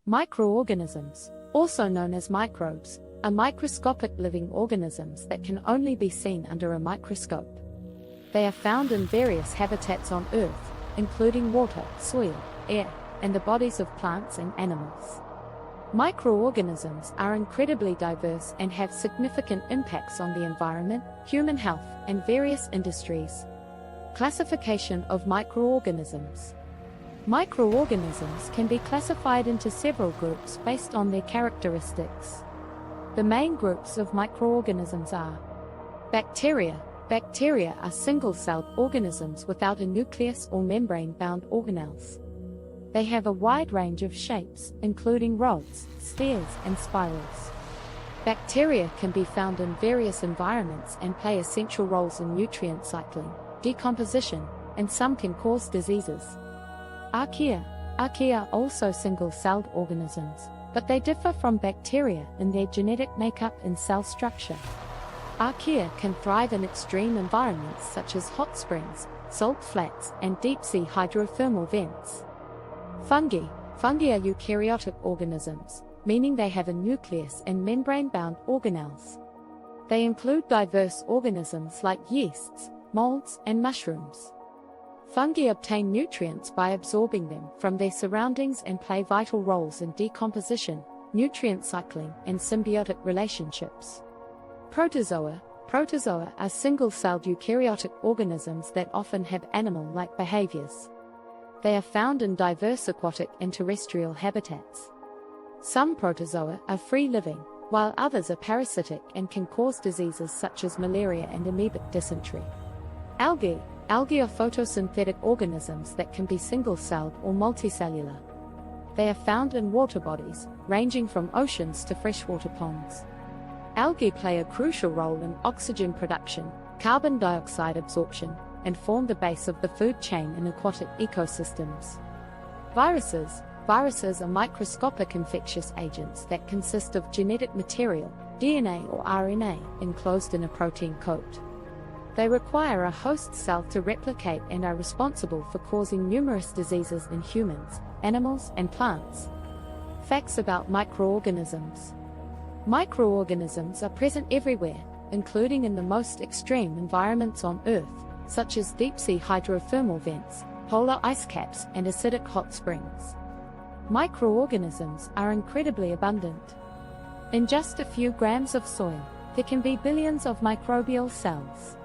Microorganisms, also known as microbes, are microscopic living organisms that can only be seen under a microscope. They are found in various habitats on Earth, including water, soil, air, and the bodies of plants and animals. Microorganisms are incredibly diverse and have significant impacts on the environment, human health, and various industries. Classification of microorganisms. Microorganisms can be classified into several groups based on their characteristics. The main groups of microorganisms are bacteria. Bacteria are single-celled organisms without a nucleus or membrane-bound organelles. They have a wide range of shapes, including rods, spheres, and spirals. Bacteria can be found in various environments and play essential roles in nutrient cycling, decomposition, and some can cause diseases. Archaea. Archaea are also single-celled organisms, but they differ from bacteria in their genetic makeup and cell structure. Archaea can thrive in extreme environments such as hot springs, salt flats, and deep-sea hydrothermal vents. Fungi. Fungi are eukaryotic organisms, meaning they have a nucleus and membrane-bound organelles. They include diverse organisms like yeasts, molds, and mushrooms. Fungi obtain nutrients by absorbing them from their surroundings and play vital roles in decomposition, nutrient cycling, and symbiotic relationships. Protozoa. Protozoa are single-celled eukaryotic organisms that often have animal-like behaviors. They are found in diverse aquatic and terrestrial habitats. Some protozoa are free-living, while others are parasitic and can cause diseases such as malaria and amoebic dysentery. Algae. Algae are photosynthetic organisms that can be single-celled or multicellular. They are found in water bodies, ranging from oceans to freshwater ponds. Algae play a crucial role in oxygen production, carbon dioxide absorption, and form the base of the food chain in aquatic ecosystems. Viruses. Viruses are microscopic infectious agents that consist of genetic material, DNA or RNA, enclosed in a protein coat. They require a host cell to replicate and are responsible for causing numerous diseases in humans, animals, and plants. Facts about microorganisms. Microorganisms are present everywhere, including in the most extreme environments on Earth, such as deep-sea hydrothermal vents, polar ice caps, and acidic hot springs. Microorganisms are incredibly abundant. In just a few grams of soil, there can be billions of microbial cells.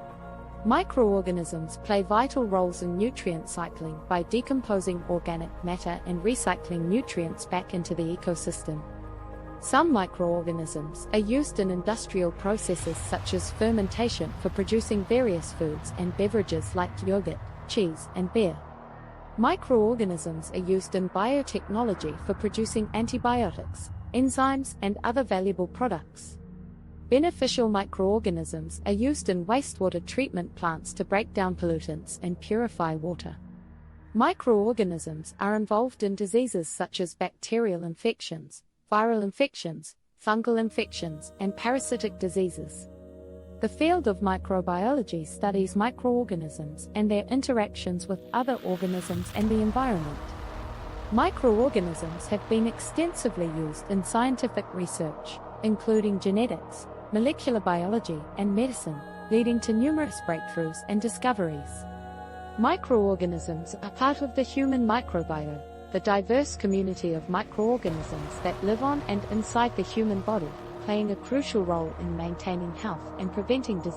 Microorganisms play vital roles in nutrient cycling by decomposing organic matter and recycling nutrients back into the ecosystem. Some microorganisms are used in industrial processes such as fermentation for producing various foods and beverages like yogurt, cheese, and beer. Microorganisms are used in biotechnology for producing antibiotics, enzymes, and other valuable products. Beneficial microorganisms are used in wastewater treatment plants to break down pollutants and purify water. Microorganisms are involved in diseases such as bacterial infections, viral infections, fungal infections, and parasitic diseases. The field of microbiology studies microorganisms and their interactions with other organisms and the environment. Microorganisms have been extensively used in scientific research, including genetics, molecular biology, and medicine, leading to numerous breakthroughs and discoveries. Microorganisms are part of the human microbiome, the diverse community of microorganisms that live on and inside the human body, playing a crucial role in maintaining health and preventing disease.